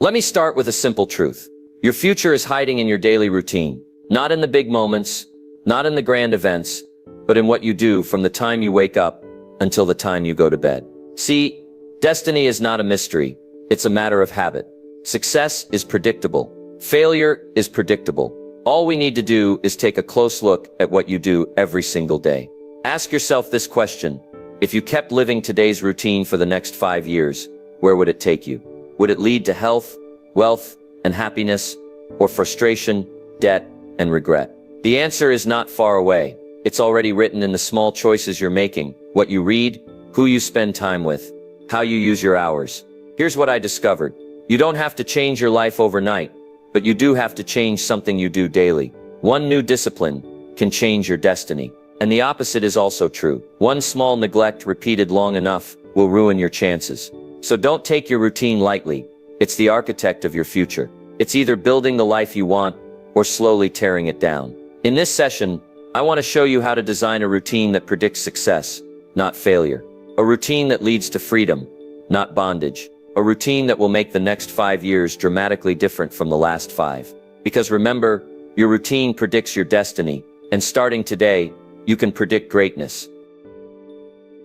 Let me start with a simple truth. Your future is hiding in your daily routine, not in the big moments, not in the grand events, but in what you do from the time you wake up until the time you go to bed. See, destiny is not a mystery, it's a matter of habit. Success is predictable. Failure is predictable. All we need to do is take a close look at what you do every single day. Ask yourself this question. If you kept living today's routine for the next 5 years, where would it take you? Would it lead to health, wealth, and happiness, or frustration, debt, and regret? The answer is not far away. It's already written in the small choices you're making, what you read, who you spend time with, how you use your hours. Here's what I discovered. You don't have to change your life overnight, but you do have to change something you do daily. One new discipline can change your destiny. And the opposite is also true. One small neglect repeated long enough will ruin your chances. So don't take your routine lightly. It's the architect of your future. It's either building the life you want or slowly tearing it down. In this session, I want to show you how to design a routine that predicts success, not failure. A routine that leads to freedom, not bondage. A routine that will make the next 5 years dramatically different from the last 5. Because remember, your routine predicts your destiny, and starting today, you can predict greatness.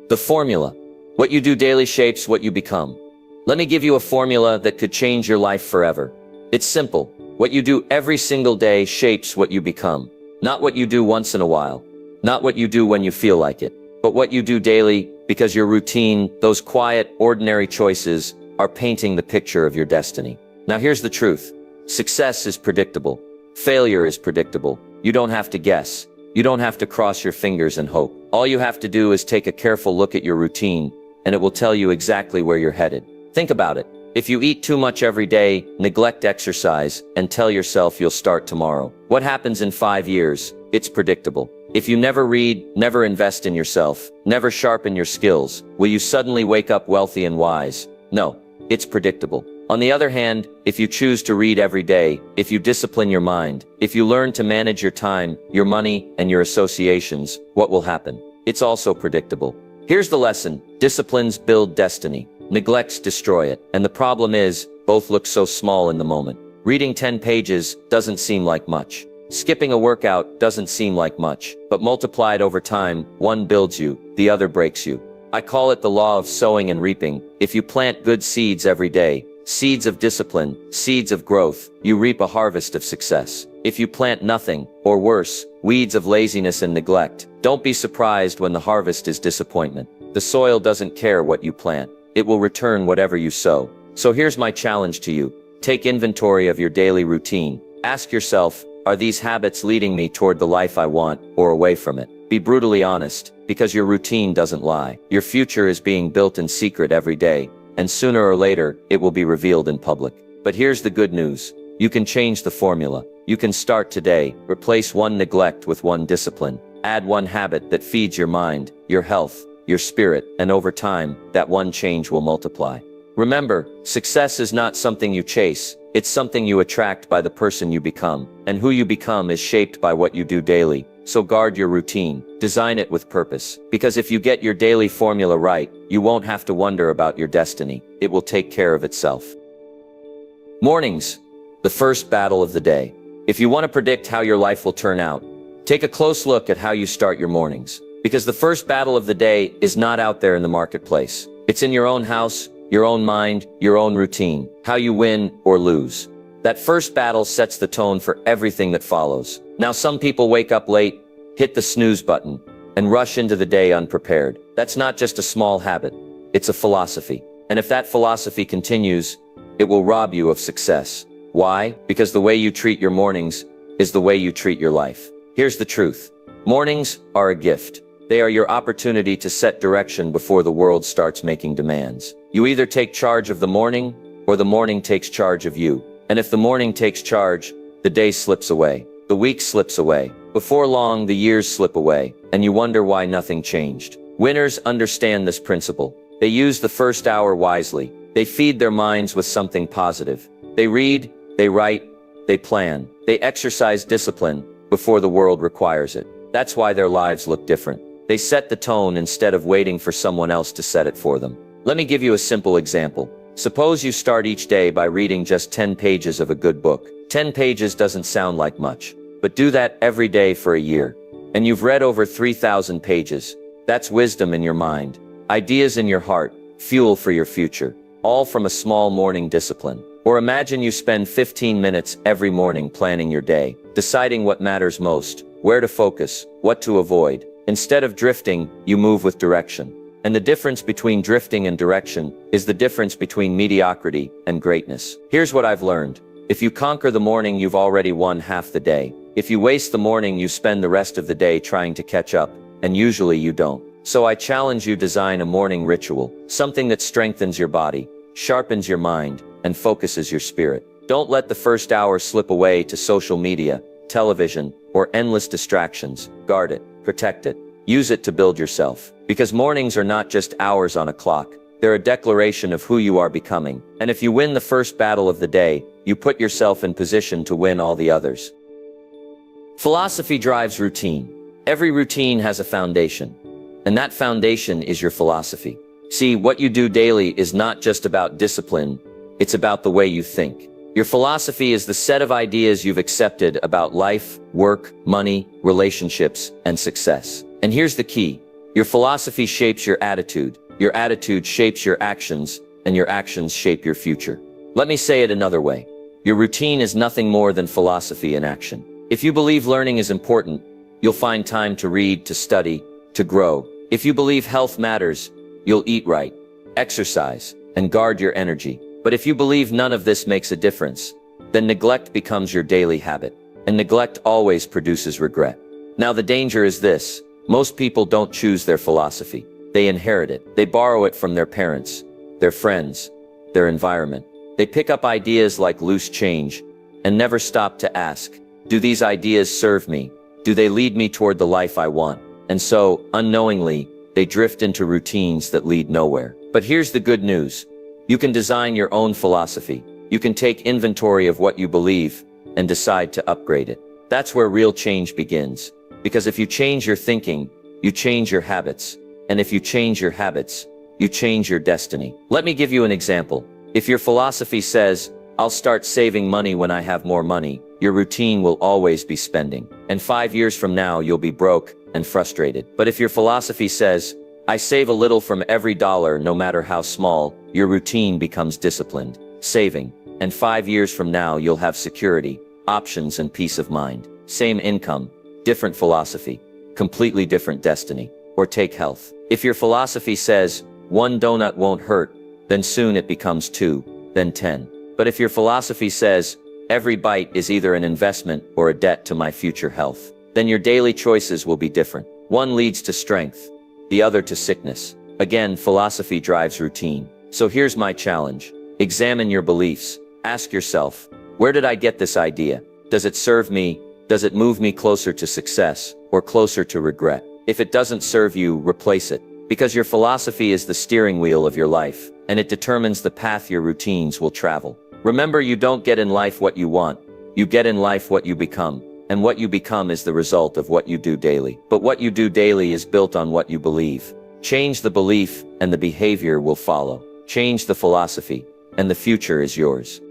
The formula. What you do daily shapes what you become. Let me give you a formula that could change your life forever. It's simple. What you do every single day shapes what you become. Not what you do once in a while. Not what you do when you feel like it. But what you do daily, because your routine, those quiet, ordinary choices, are painting the picture of your destiny. Now here's the truth. Success is predictable. Failure is predictable. You don't have to guess. You don't have to cross your fingers and hope. All you have to do is take a careful look at your routine, and it will tell you exactly where you're headed. Think about it. If you eat too much every day, neglect exercise, and tell yourself you'll start tomorrow, what happens in 5 years? It's predictable. If you never read, never invest in yourself, never sharpen your skills, will you suddenly wake up wealthy and wise? No. It's predictable. On the other hand, if you choose to read every day, if you discipline your mind, if you learn to manage your time, your money, and your associations, what will happen? It's also predictable. Here's the lesson. Disciplines build destiny. Neglects destroy it. And the problem is, both look so small in the moment. Reading 10 pages doesn't seem like much. Skipping a workout doesn't seem like much. But multiplied over time, one builds you, the other breaks you. I call it the law of sowing and reaping. If you plant good seeds every day, seeds of discipline, seeds of growth, you reap a harvest of success. If you plant nothing, or worse, weeds of laziness and neglect, don't be surprised when the harvest is disappointment. The soil doesn't care what you plant. It will return whatever you sow. So here's my challenge to you. Take inventory of your daily routine. Ask yourself, are these habits leading me toward the life I want, or away from it? Be brutally honest, because your routine doesn't lie. Your future is being built in secret every day, and sooner or later, it will be revealed in public. But here's the good news. You can change the formula. You can start today. Replace one neglect with one discipline. Add one habit that feeds your mind, your health, your spirit, and over time, that one change will multiply. Remember, success is not something you chase. It's something you attract by the person you become. And who you become is shaped by what you do daily. So guard your routine. Design it with purpose. Because if you get your daily formula right, you won't have to wonder about your destiny. It will take care of itself. Mornings. The first battle of the day. If you want to predict how your life will turn out, take a close look at how you start your mornings. Because the first battle of the day is not out there in the marketplace. It's in your own house, your own mind, your own routine. How you win or lose. That first battle sets the tone for everything that follows. Now some people wake up late, hit the snooze button, and rush into the day unprepared. That's not just a small habit. It's a philosophy. And if that philosophy continues, it will rob you of success. Why? Because the way you treat your mornings is the way you treat your life. Here's the truth. Mornings are a gift. They are your opportunity to set direction before the world starts making demands. You either take charge of the morning, or the morning takes charge of you. And if the morning takes charge, the day slips away. The week slips away. Before long, the years slip away, and you wonder why nothing changed. Winners understand this principle. They use the first hour wisely. They feed their minds with something positive. They read, they write, they plan. They exercise discipline before the world requires it. That's why their lives look different. They set the tone instead of waiting for someone else to set it for them. Let me give you a simple example. Suppose you start each day by reading just 10 pages of a good book. 10 pages doesn't sound like much, but do that every day for a year. And you've read over 3,000 pages. That's wisdom in your mind, ideas in your heart, fuel for your future, all from a small morning discipline. Or imagine you spend 15 minutes every morning planning your day, deciding what matters most, where to focus, what to avoid. Instead of drifting, you move with direction. And the difference between drifting and direction is the difference between mediocrity and greatness. Here's what I've learned. If you conquer the morning, you've already won half the day. If you waste the morning, you spend the rest of the day trying to catch up, and usually you don't. So I challenge you, design a morning ritual, something that strengthens your body, sharpens your mind, and focuses your spirit. Don't let the first hour slip away to social media, television, or endless distractions. Guard it, protect it, use it to build yourself. Because mornings are not just hours on a clock, they're a declaration of who you are becoming. And if you win the first battle of the day, you put yourself in position to win all the others. Philosophy drives routine. Every routine has a foundation, and that foundation is your philosophy. See, what you do daily is not just about discipline, it's about the way you think. Your philosophy is the set of ideas you've accepted about life, work, money, relationships, and success. And here's the key. Your philosophy shapes your attitude shapes your actions, and your actions shape your future. Let me say it another way. Your routine is nothing more than philosophy in action. If you believe learning is important, you'll find time to read, to study, to grow. If you believe health matters, you'll eat right, exercise, and guard your energy. But if you believe none of this makes a difference, then neglect becomes your daily habit. And neglect always produces regret. Now the danger is this. Most people don't choose their philosophy. They inherit it. They borrow it from their parents, their friends, their environment. They pick up ideas like loose change and never stop to ask, do these ideas serve me? Do they lead me toward the life I want? And so, unknowingly, they drift into routines that lead nowhere. But here's the good news. You can design your own philosophy. You can take inventory of what you believe and decide to upgrade it. That's where real change begins. Because if you change your thinking, you change your habits. And if you change your habits, you change your destiny. Let me give you an example. If your philosophy says, I'll start saving money when I have more money, your routine will always be spending. And 5 years from now, you'll be broke and frustrated. But if your philosophy says, I save a little from every dollar, no matter how small, your routine becomes disciplined, saving. And 5 years from now, you'll have security, options, and peace of mind. Same income, different philosophy, completely different destiny. Or take health. If your philosophy says, one donut won't hurt, then soon it becomes 2, then 10. But if your philosophy says, every bite is either an investment or a debt to my future health, then your daily choices will be different. One leads to strength, the other to sickness. Again, philosophy drives routine. So here's my challenge. Examine your beliefs. Ask yourself, where did I get this idea? Does it serve me? Does it move me closer to success or closer to regret? If it doesn't serve you, replace it. Because your philosophy is the steering wheel of your life, and it determines the path your routines will travel. Remember, you don't get in life what you want. You get in life what you become. And what you become is the result of what you do daily. But what you do daily is built on what you believe. Change the belief, and the behavior will follow. Change the philosophy, and the future is yours.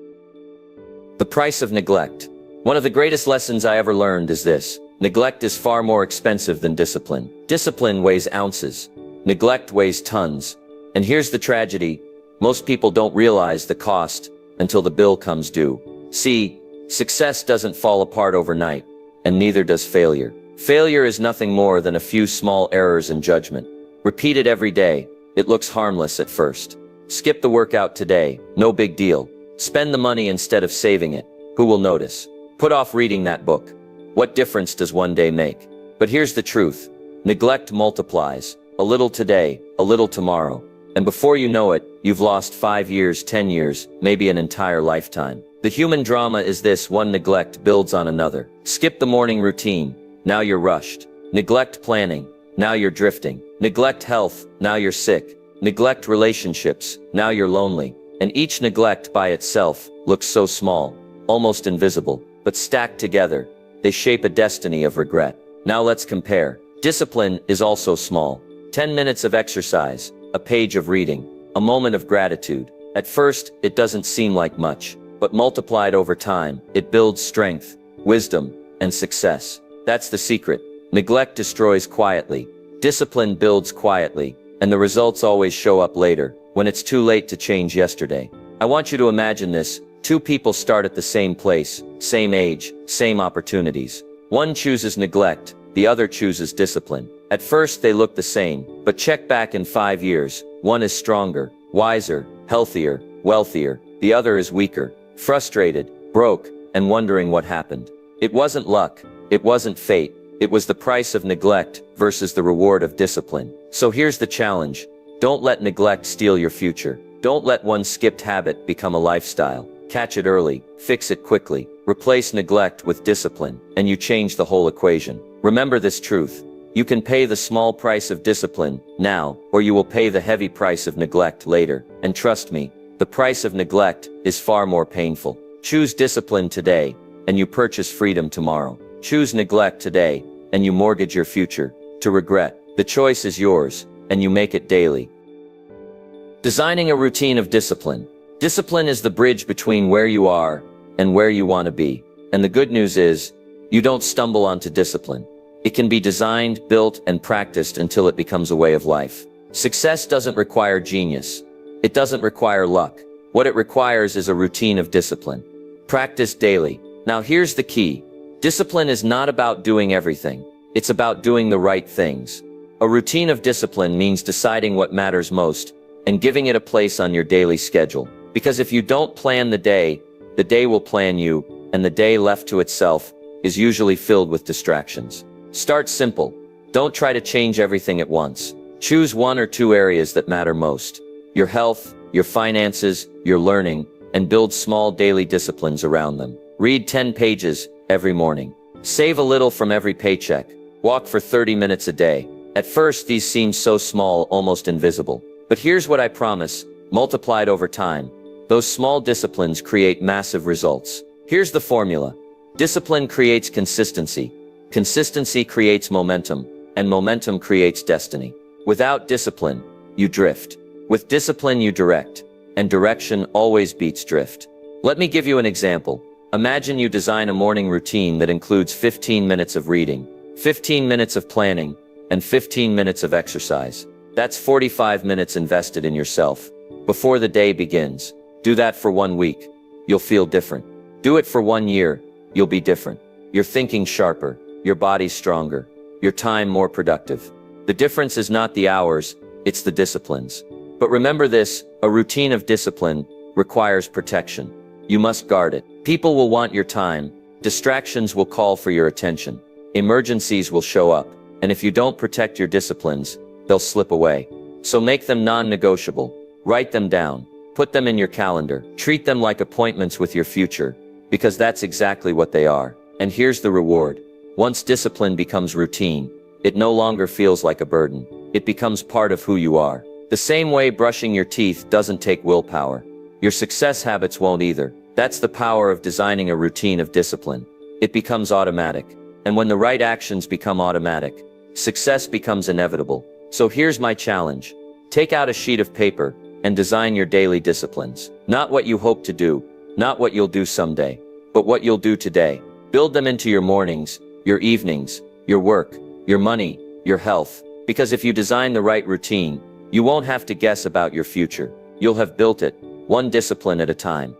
The price of neglect. One of the greatest lessons I ever learned is this. Neglect is far more expensive than discipline. Discipline weighs ounces. Neglect weighs tons. And here's the tragedy. Most people don't realize the cost until the bill comes due. See, success doesn't fall apart overnight, and neither does failure. Failure is nothing more than a few small errors in judgment. Repeated every day, it looks harmless at first. Skip the workout today, no big deal. Spend the money instead of saving it. Who will notice? Put off reading that book. What difference does one day make? But here's the truth. Neglect multiplies. A little today, a little tomorrow. And before you know it, you've lost 5 years, 10 years, maybe an entire lifetime. The human drama is this: one neglect builds on another. Skip the morning routine. Now you're rushed. Neglect planning. Now you're drifting. Neglect health. Now you're sick. Neglect relationships. Now you're lonely. And each neglect by itself looks so small, almost invisible, but stacked together, they shape a destiny of regret. Now let's compare. Discipline is also small. 10 minutes of exercise, a page of reading, a moment of gratitude. At first, it doesn't seem like much, but multiplied over time, it builds strength, wisdom, and success. That's the secret. Neglect destroys quietly. Discipline builds quietly, and the results always show up later, when it's too late to change yesterday. I want you to imagine this. Two people start at the same place, same age, same opportunities. One chooses neglect, the other chooses discipline. At first they look the same, but check back in 5 years. One is stronger, wiser, healthier, wealthier. The other is weaker, frustrated, broke, and wondering what happened. It wasn't luck. It wasn't fate. It was the price of neglect versus the reward of discipline. So here's the challenge. Don't let neglect steal your future. Don't let one skipped habit become a lifestyle. Catch it early, fix it quickly, replace neglect with discipline, and you change the whole equation. Remember this truth. You can pay the small price of discipline now, or you will pay the heavy price of neglect later. And trust me, the price of neglect is far more painful. Choose discipline today, and you purchase freedom tomorrow. Choose neglect today, and you mortgage your future to regret. The choice is yours, and you make it daily. Designing a routine of discipline. Discipline is the bridge between where you are and where you want to be. And the good news is, you don't stumble onto discipline. It can be designed, built, and practiced until it becomes a way of life. Success doesn't require genius. It doesn't require luck. What it requires is a routine of discipline. Practice daily. Now here's the key. Discipline is not about doing everything. It's about doing the right things. A routine of discipline means deciding what matters most and giving it a place on your daily schedule. Because if you don't plan the day will plan you, and the day left to itself is usually filled with distractions. Start simple. Don't try to change everything at once. Choose 1 or 2 areas that matter most. Your health, your finances, your learning, and build small daily disciplines around them. Read 10 pages every morning. Save a little from every paycheck. Walk for 30 minutes a day. At first, these seem so small, almost invisible. But here's what I promise, multiplied over time. Those small disciplines create massive results. Here's the formula. Discipline creates consistency. Consistency creates momentum, and momentum creates destiny. Without discipline, you drift. With discipline, you direct, and direction always beats drift. Let me give you an example. Imagine you design a morning routine that includes 15 minutes of reading, 15 minutes of planning, and 15 minutes of exercise. That's 45 minutes invested in yourself. Before the day begins, do that for 1 week. You'll feel different. Do it for 1 year. You'll be different. Your thinking sharper, your body stronger, your time more productive. The difference is not the hours, it's the disciplines. But remember this, a routine of discipline requires protection. You must guard it. People will want your time. Distractions will call for your attention. Emergencies will show up. And if you don't protect your disciplines, they'll slip away. So make them non-negotiable. Write them down. Put them in your calendar. Treat them like appointments with your future, because that's exactly what they are. And here's the reward. Once discipline becomes routine, it no longer feels like a burden. It becomes part of who you are. The same way brushing your teeth doesn't take willpower. Your success habits won't either. That's the power of designing a routine of discipline. It becomes automatic. And when the right actions become automatic, success becomes inevitable. So here's my challenge. Take out a sheet of paper and design your daily disciplines. Not what you hope to do, not what you'll do someday, but what you'll do today. Build them into your mornings, your evenings, your work, your money, your health. Because if you design the right routine, you won't have to guess about your future. You'll have built it, one discipline at a time.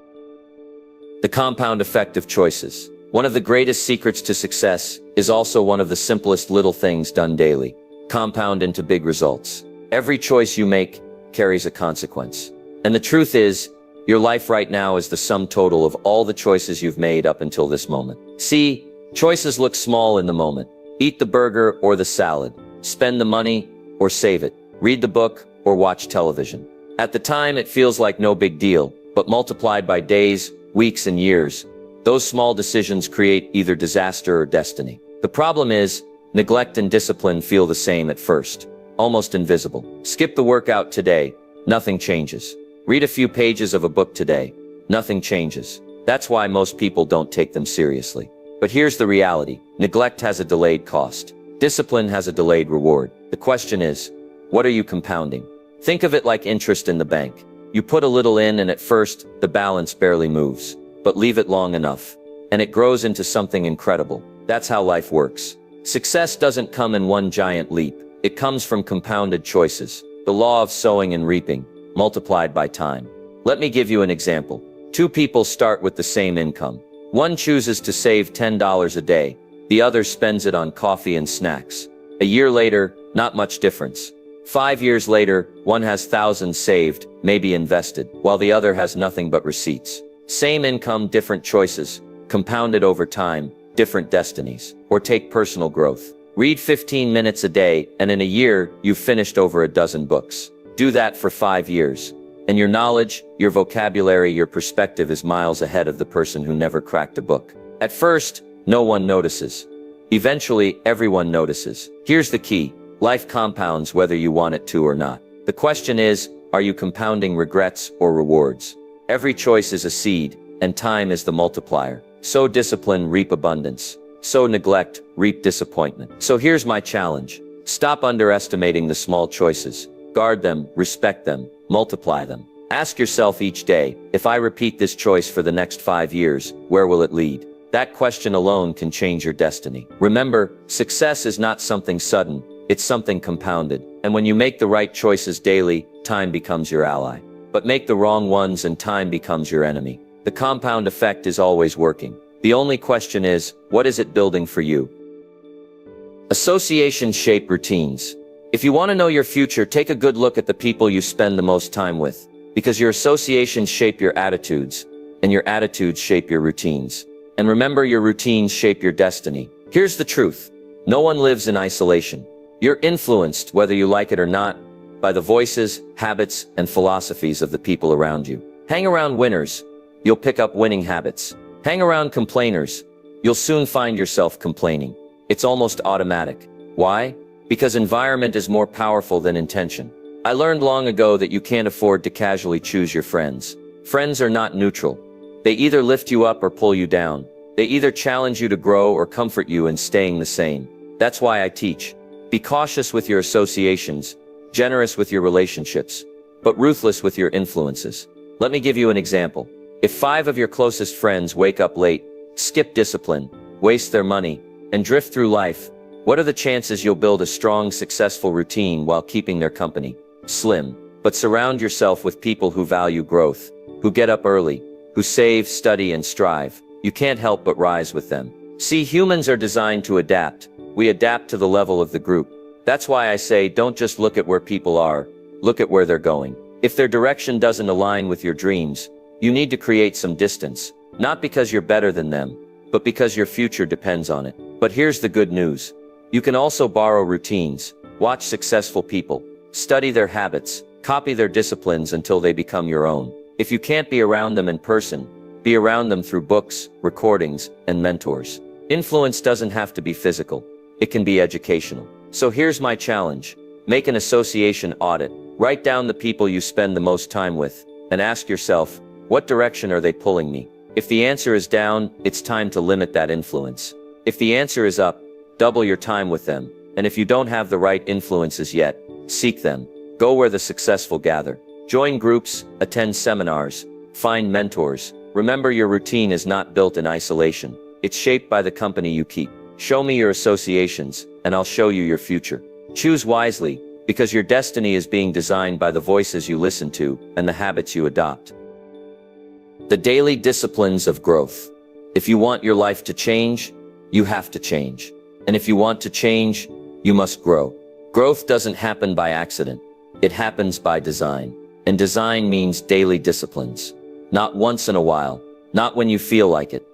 The compound effect of choices. One of the greatest secrets to success is also one of the simplest little things done daily. Compound into big results. Every choice you make carries a consequence. And the truth is, your life right now is the sum total of all the choices you've made up until this moment. See, choices look small in the moment. Eat the burger or the salad. Spend the money or save it. Read the book or watch television. At the time, it feels like no big deal, but multiplied by days, weeks, and years, those small decisions create either disaster or destiny. The problem is, neglect and discipline feel the same at first, almost invisible. Skip the workout today, nothing changes. Read a few pages of a book today, nothing changes. That's why most people don't take them seriously. But here's the reality. Neglect has a delayed cost. Discipline has a delayed reward. The question is, what are you compounding? Think of it like interest in the bank. You put a little in and at first, the balance barely moves. But leave it long enough, and it grows into something incredible. That's how life works. Success doesn't come in one giant leap. It comes from compounded choices. The law of sowing and reaping, multiplied by time. Let me give you an example. Two people start with the same income. One chooses to save $10 a day. The other spends it on coffee and snacks. A year later, not much difference. 5 years later, one has thousands saved, maybe invested, while the other has nothing but receipts. Same income, different choices. Compounded over time, different destinies. Or take personal growth. Read 15 minutes a day, and in a year, you've finished over a dozen books. Do that for 5 years. And your knowledge, your vocabulary, your perspective is miles ahead of the person who never cracked a book. At first, no one notices. Eventually, everyone notices. Here's the key. Life compounds whether you want it to or not. The question is, are you compounding regrets or rewards? Every choice is a seed, and time is the multiplier. Sow discipline, reap abundance. Sow neglect, reap disappointment. So here's my challenge. Stop underestimating the small choices. Guard them, respect them, multiply them. Ask yourself each day, if I repeat this choice for the next 5 years, where will it lead? That question alone can change your destiny. Remember, success is not something sudden, it's something compounded. And when you make the right choices daily, time becomes your ally. But make the wrong ones and time becomes your enemy. The compound effect is always working. The only question is, what is it building for you? Associations shape routines. If you want to know your future, take a good look at the people you spend the most time with. Because your associations shape your attitudes, and your attitudes shape your routines. And remember, your routines shape your destiny. Here's the truth. No one lives in isolation. You're influenced, whether you like it or not, by the voices, habits, and philosophies of the people around you. Hang around winners, you'll pick up winning habits. Hang around complainers, you'll soon find yourself complaining. It's almost automatic. Why? Because environment is more powerful than intention. I learned long ago that you can't afford to casually choose your friends. Friends are not neutral. They either lift you up or pull you down. They either challenge you to grow or comfort you in staying the same. That's why I teach. Be cautious with your associations, generous with your relationships, but ruthless with your influences. Let me give you an example. If 5 of your closest friends wake up late, skip discipline, waste their money, and drift through life, what are the chances you'll build a strong, successful routine while keeping their company? Slim. But surround yourself with people who value growth, who get up early, who save, study, and strive. You can't help but rise with them. See, humans are designed to adapt. We adapt to the level of the group. That's why I say, don't just look at where people are, look at where they're going. If their direction doesn't align with your dreams, you need to create some distance. Not because you're better than them, but because your future depends on it. But here's the good news. You can also borrow routines, watch successful people, study their habits, copy their disciplines until they become your own. If you can't be around them in person, be around them through books, recordings, and mentors. Influence doesn't have to be physical. It can be educational. So here's my challenge. Make an association audit. Write down the people you spend the most time with, and ask yourself, what direction are they pulling me? If the answer is down, it's time to limit that influence. If the answer is up, double your time with them. And if you don't have the right influences yet, seek them. Go where the successful gather. Join groups, attend seminars, find mentors. Remember, your routine is not built in isolation. It's shaped by the company you keep. Show me your associations, and I'll show you your future. Choose wisely, because your destiny is being designed by the voices you listen to and the habits you adopt. The daily disciplines of growth. If you want your life to change, you have to change. And if you want to change, you must grow. Growth doesn't happen by accident. It happens by design. And design means daily disciplines. Not once in a while, not when you feel like it.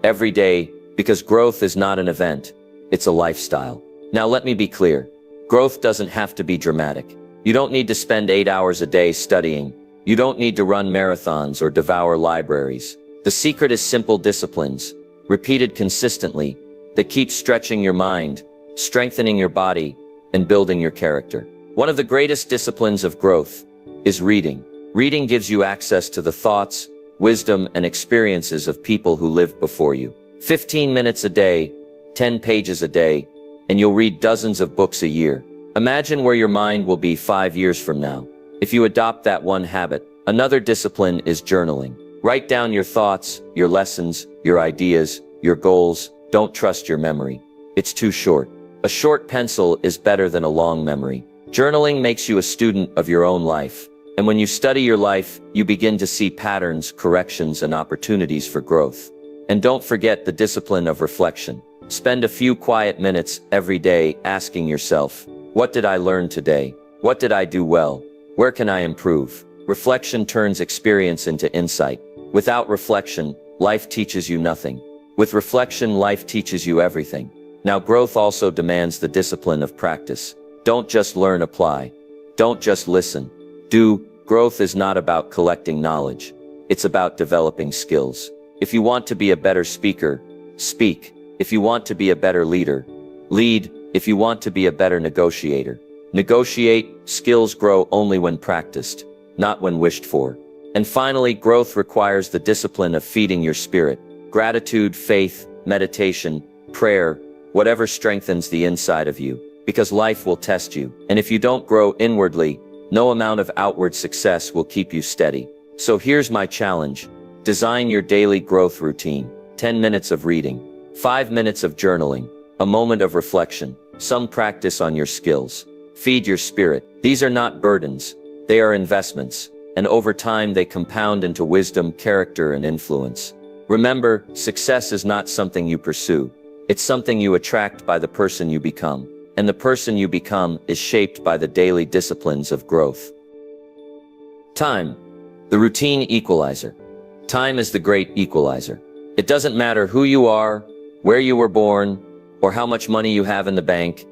Every day, because growth is not an event, it's a lifestyle. Now let me be clear. Growth doesn't have to be dramatic. You don't need to spend 8 hours a day studying. You don't need to run marathons or devour libraries. The secret is simple disciplines, repeated consistently, that keep stretching your mind, strengthening your body, and building your character. One of the greatest disciplines of growth is reading. Reading gives you access to the thoughts, wisdom, and experiences of people who lived before you. 15 minutes a day, 10 pages a day, and you'll read dozens of books a year. Imagine where your mind will be 5 years from now. If you adopt that one habit, Another discipline is journaling. Write down your thoughts, your lessons, your ideas, your goals. Don't trust your memory. It's too short. A short pencil is better than a long memory. Journaling makes you a student of your own life. And when you study your life, you begin to see patterns, corrections, and opportunities for growth. And don't forget the discipline of reflection. Spend a few quiet minutes every day asking yourself, what did I learn today? What did I do well? Where can I improve? Reflection turns experience into insight. Without reflection, life teaches you nothing. With reflection, life teaches you everything. Now, growth also demands the discipline of practice. Don't just learn, apply. Don't just listen. Do. Growth is not about collecting knowledge. It's about developing skills. If you want to be a better speaker, speak. If you want to be a better leader, lead. If you want to be a better negotiator, negotiate. Skills grow only when practiced, not when wished for. And finally, growth requires the discipline of feeding your spirit. Gratitude, faith, meditation, prayer, whatever strengthens the inside of you. Because life will test you. And if you don't grow inwardly, no amount of outward success will keep you steady. So here's my challenge. Design your daily growth routine. 10 minutes of reading, 5 minutes of journaling, a moment of reflection, some practice on your skills. Feed your spirit. These are not burdens. They are investments. And over time they compound into wisdom, character, and influence. Remember, success is not something you pursue. It's something you attract by the person you become. And the person you become is shaped by the daily disciplines of growth. Time, the routine equalizer. Time is the great equalizer. It doesn't matter who you are, where you were born, or how much money you have in the bank.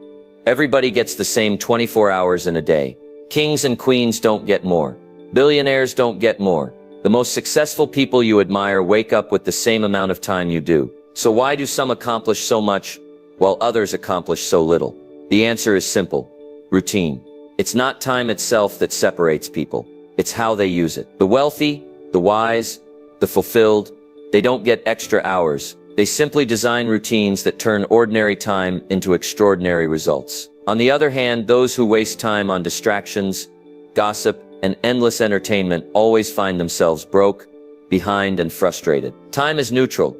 Everybody gets the same 24 hours in a day. Kings and queens don't get more. Billionaires don't get more. The most successful people you admire wake up with the same amount of time you do. So why do some accomplish so much, while others accomplish so little? The answer is simple. Routine. It's not time itself that separates people. It's how they use it. The wealthy, the wise, the fulfilled, they don't get extra hours. They simply design routines that turn ordinary time into extraordinary results. On the other hand, those who waste time on distractions, gossip, and endless entertainment always find themselves broke, behind, and frustrated. Time is neutral.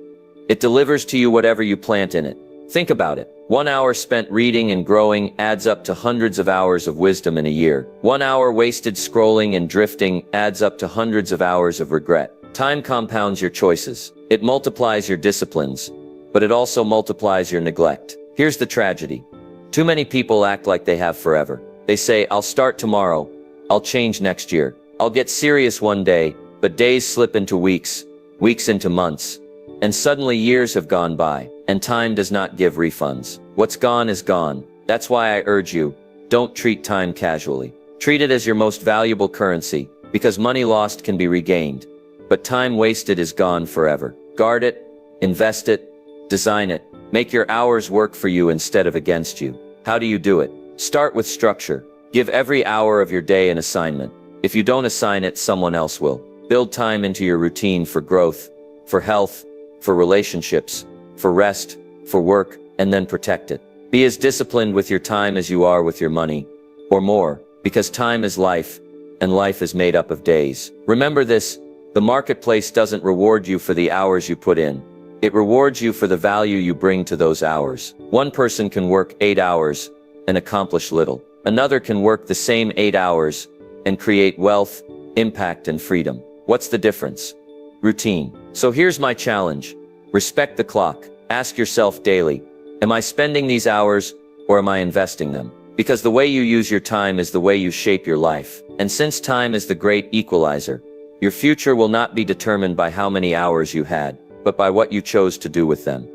It delivers to you whatever you plant in it. Think about it. 1 hour spent reading and growing adds up to hundreds of hours of wisdom in a year. 1 hour wasted scrolling and drifting adds up to hundreds of hours of regret. Time compounds your choices. It multiplies your disciplines, but it also multiplies your neglect. Here's the tragedy. Too many people act like they have forever. They say, I'll start tomorrow. I'll change next year. I'll get serious one day, but days slip into weeks, weeks into months. And suddenly years have gone by, and time does not give refunds. What's gone is gone. That's why I urge you, don't treat time casually. Treat it as your most valuable currency, because money lost can be regained, but time wasted is gone forever. Guard it, invest it, design it. Make your hours work for you instead of against you. How do you do it? Start with structure. Give every hour of your day an assignment. If you don't assign it, someone else will. Build time into your routine for growth, for health, for relationships, for rest, for work, and then protect it. Be as disciplined with your time as you are with your money, or more, because time is life, and life is made up of days. Remember this, the marketplace doesn't reward you for the hours you put in. It rewards you for the value you bring to those hours. One person can work 8 hours and accomplish little. Another can work the same 8 hours and create wealth, impact, and freedom. What's the difference? Routine. So here's my challenge. Respect the clock. Ask yourself daily, am I spending these hours or am I investing them? Because the way you use your time is the way you shape your life. And since time is the great equalizer, your future will not be determined by how many hours you had, but by what you chose to do with them.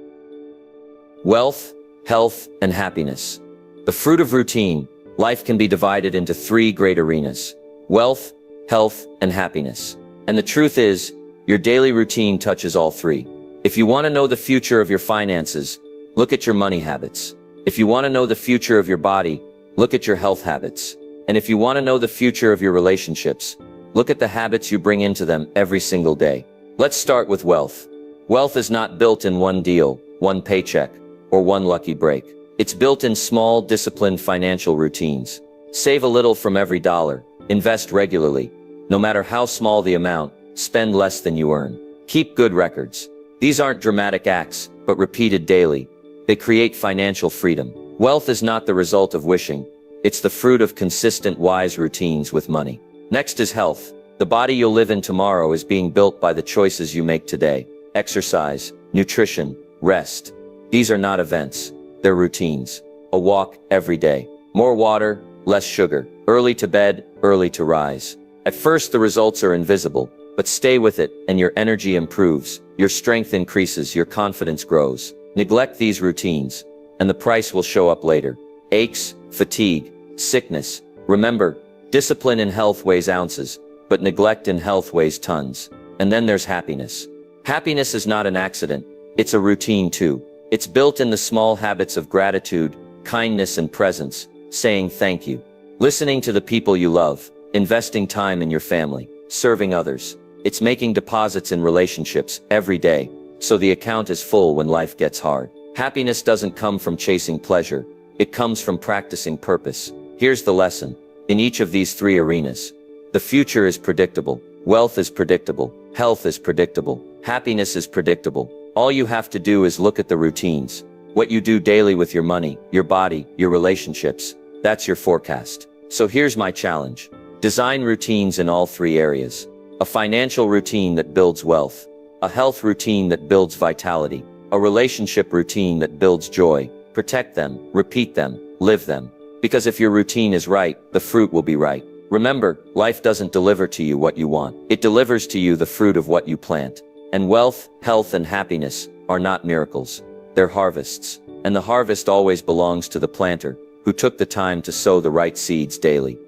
Wealth, health, and happiness. The fruit of routine. Life can be divided into 3 great arenas: wealth, health, and happiness. And the truth is, your daily routine touches all 3. If you want to know the future of your finances, look at your money habits. If you want to know the future of your body, look at your health habits. And if you want to know the future of your relationships, look at the habits you bring into them every single day. Let's start with wealth. Wealth is not built in one deal, one paycheck, or one lucky break. It's built in small, disciplined financial routines. Save a little from every dollar. Invest regularly. No matter how small the amount, spend less than you earn. Keep good records. These aren't dramatic acts, but repeated daily. They create financial freedom. Wealth is not the result of wishing. It's the fruit of consistent, wise routines with money. Next is health. The body you'll live in tomorrow is being built by the choices you make today. Exercise, nutrition, rest. These are not events. They're routines. A walk every day. More water, less sugar. Early to bed, early to rise. At first the results are invisible, but stay with it and your energy improves, your strength increases, your confidence grows. Neglect these routines, and the price will show up later. Aches, fatigue, sickness. Remember, discipline in health weighs ounces, but neglect in health weighs tons. And then there's happiness. Happiness is not an accident. It's a routine too. It's built in the small habits of gratitude, kindness and presence, saying thank you, listening to the people you love, investing time in your family, serving others. It's making deposits in relationships every day, so the account is full when life gets hard. Happiness doesn't come from chasing pleasure. It comes from practicing purpose. Here's the lesson. In each of these three arenas, the future is predictable. Wealth is predictable. Health is predictable. Happiness is predictable. All you have to do is look at the routines. What you do daily with your money, your body, your relationships. That's your forecast. So here's my challenge. Design routines in all three areas. A financial routine that builds wealth. A health routine that builds vitality. A relationship routine that builds joy. Protect them, repeat them, live them. Because if your routine is right, the fruit will be right. Remember, life doesn't deliver to you what you want. It delivers to you the fruit of what you plant. And wealth, health, and happiness are not miracles. They're harvests. And the harvest always belongs to the planter, who took the time to sow the right seeds daily.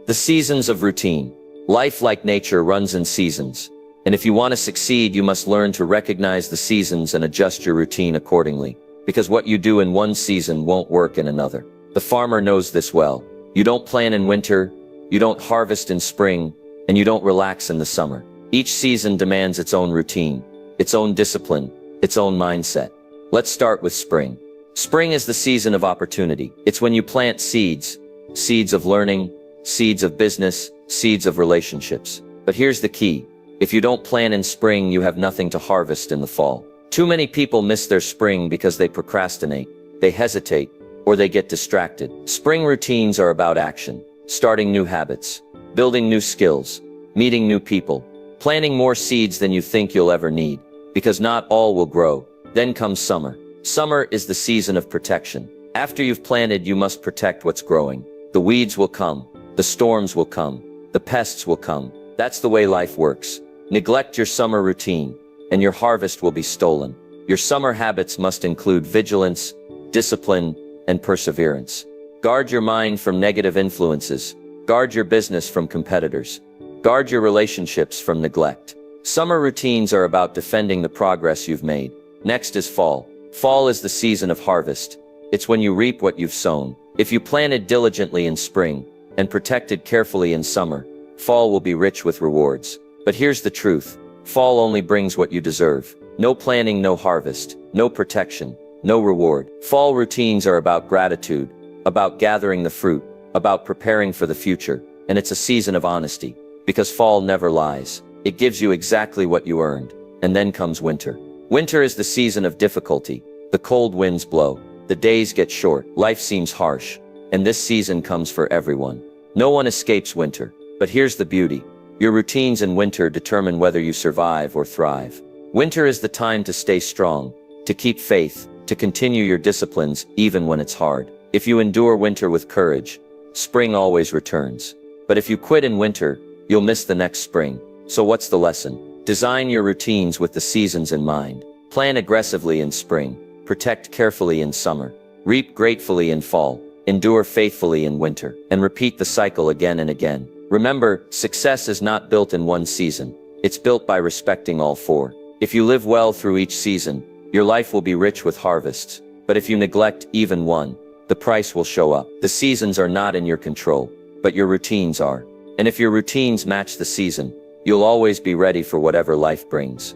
The seasons of routine. Life, like nature, runs in seasons. And if you want to succeed, you must learn to recognize the seasons and adjust your routine accordingly. Because what you do in one season won't work in another. The farmer knows this well. You don't plant in winter, you don't harvest in spring, and you don't relax in the summer. Each season demands its own routine, its own discipline, its own mindset. Let's start with spring. Spring is the season of opportunity. It's when you plant seeds. Seeds of learning, seeds of business, seeds of relationships. But here's the key. If you don't plant in spring, you have nothing to harvest in the fall. Too many people miss their spring because they procrastinate, they hesitate, or they get distracted. Spring routines are about action, starting new habits, building new skills, meeting new people, planting more seeds than you think you'll ever need, because not all will grow. Then comes summer. Summer is the season of protection. After you've planted, you must protect what's growing. The weeds will come, the storms will come, the pests will come. That's the way life works. Neglect your summer routine, and your harvest will be stolen. Your summer habits must include vigilance, discipline, and perseverance. Guard your mind from negative influences. Guard your business from competitors. Guard your relationships from neglect. Summer routines are about defending the progress you've made. Next is fall. Fall is the season of harvest. It's when you reap what you've sown. If you planted diligently in spring and protected carefully in summer, fall will be rich with rewards. But here's the truth. Fall only brings what you deserve. No planting, no harvest, no protection, no reward. Fall routines are about gratitude, about gathering the fruit, about preparing for the future. And it's a season of honesty, because fall never lies. It gives you exactly what you earned. And then comes winter. Winter is the season of difficulty. The cold winds blow. The days get short. Life seems harsh. And this season comes for everyone. No one escapes winter. But here's the beauty. Your routines in winter determine whether you survive or thrive. Winter is the time to stay strong, to keep faith, to continue your disciplines even when it's hard. If you endure winter with courage, spring always returns. But if you quit in winter, you'll miss the next spring. So what's the lesson? Design your routines with the seasons in mind. Plan aggressively in spring, protect carefully in summer, reap gratefully in fall, endure faithfully in winter, and repeat the cycle again and again. Remember, success is not built in one season. It's built by respecting all four. If you live well through each season, your life will be rich with harvests. But if you neglect even one, the price will show up. The seasons are not in your control, but your routines are. And if your routines match the season, you'll always be ready for whatever life brings.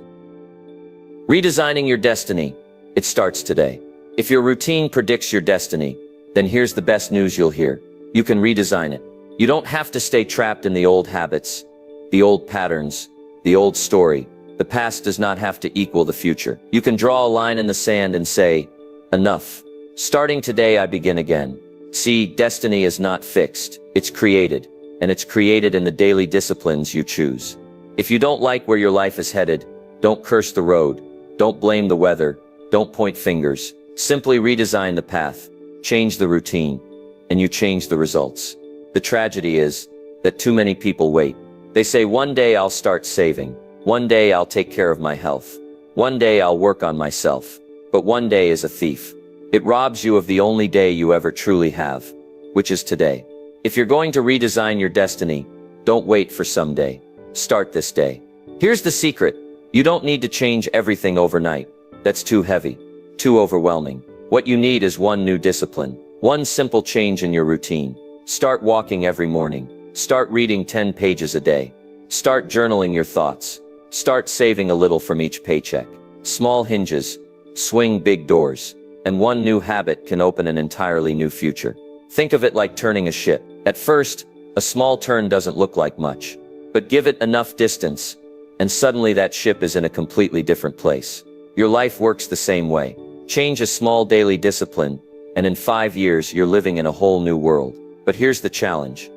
Redesigning your destiny. It starts today. If your routine predicts your destiny, then here's the best news you'll hear. You can redesign it. You don't have to stay trapped in the old habits, the old patterns, the old story. The past does not have to equal the future. You can draw a line in the sand and say, enough. Starting today, I begin again. See, destiny is not fixed. It's created, and it's created in the daily disciplines you choose. If you don't like where your life is headed, don't curse the road. Don't blame the weather. Don't point fingers. Simply redesign the path, change the routine, and you change the results. The tragedy is that too many people wait. They say, one day I'll start saving. One day I'll take care of my health. One day I'll work on myself. But one day is a thief. It robs you of the only day you ever truly have, which is today. If you're going to redesign your destiny, don't wait for someday. Start this day. Here's the secret. You don't need to change everything overnight. That's too heavy, too overwhelming. What you need is one new discipline, one simple change in your routine. Start walking every morning. Start reading 10 pages a day. Start journaling your thoughts. Start saving a little from each paycheck. Small hinges swing big doors, and one new habit can open an entirely new future. Think of it like turning a ship. At first, a small turn doesn't look like much, but give it enough distance, and suddenly that ship is in a completely different place. Your life works the same way. Change a small daily discipline, and in 5 years you're living in a whole new world. But here's the challenge.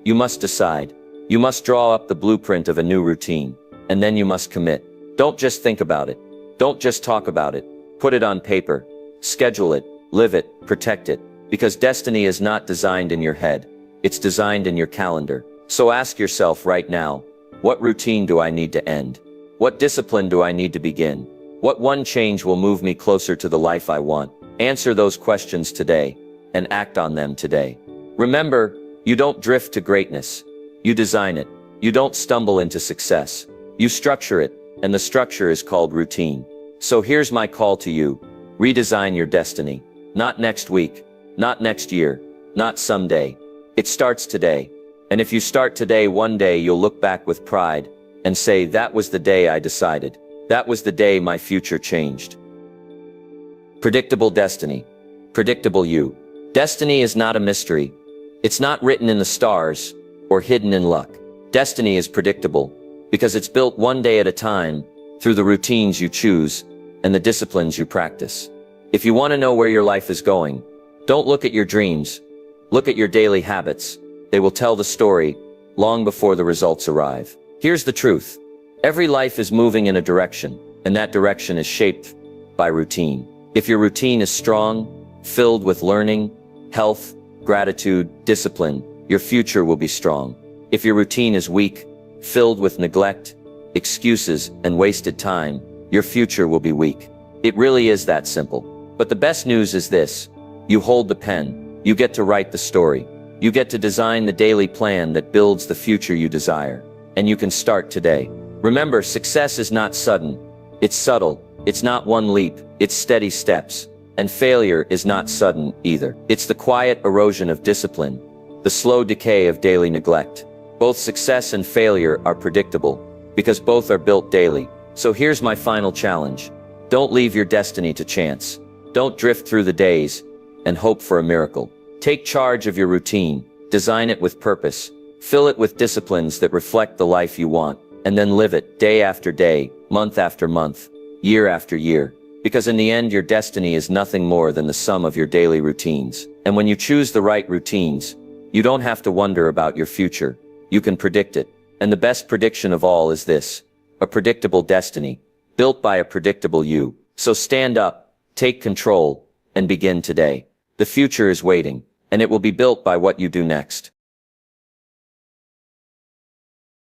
You must decide. You must draw up the blueprint of a new routine, and then you must commit. Don't just think about it. Don't just talk about it. Put it on paper. Schedule it, live it, protect it. Because destiny is not designed in your head. It's designed in your calendar. So ask yourself right now, what routine do I need to end? What discipline do I need to begin? What one change will move me closer to the life I want? Answer those questions today, and act on them today. Remember, you don't drift to greatness. You design it. You don't stumble into success. You structure it, and the structure is called routine. So here's my call to you. Redesign your destiny. Not next week, not next year, not someday. It starts today. And if you start today, one day you'll look back with pride and say, that was the day I decided. That was the day my future changed. Predictable destiny. Predictable you. Destiny is not a mystery. It's not written in the stars or hidden in luck. Destiny is predictable because it's built one day at a time through the routines you choose and the disciplines you practice. If you want to know where your life is going, don't look at your dreams. Look at your daily habits. They will tell the story long before the results arrive. Here's the truth. Every life is moving in a direction, and that direction is shaped by routine. If your routine is strong, filled with learning, health, gratitude, discipline, your future will be strong. If your routine is weak, filled with neglect, excuses, and wasted time, your future will be weak. It really is that simple. But the best news is this. You hold the pen. You get to write the story. You get to design the daily plan that builds the future you desire. And you can start today. Remember, success is not sudden. It's subtle. It's not one leap. It's steady steps. And failure is not sudden either. It's the quiet erosion of discipline, the slow decay of daily neglect. Both success and failure are predictable because both are built daily. So here's my final challenge. Don't leave your destiny to chance. Don't drift through the days and hope for a miracle. Take charge of your routine. Design it with purpose. Fill it with disciplines that reflect the life you want, and then live it day after day, month after month, year after year. Because in the end, your destiny is nothing more than the sum of your daily routines. And when you choose the right routines, you don't have to wonder about your future. You can predict it. And the best prediction of all is this: a predictable destiny, built by a predictable you. So stand up, take control, and begin today. The future is waiting, and it will be built by what you do next.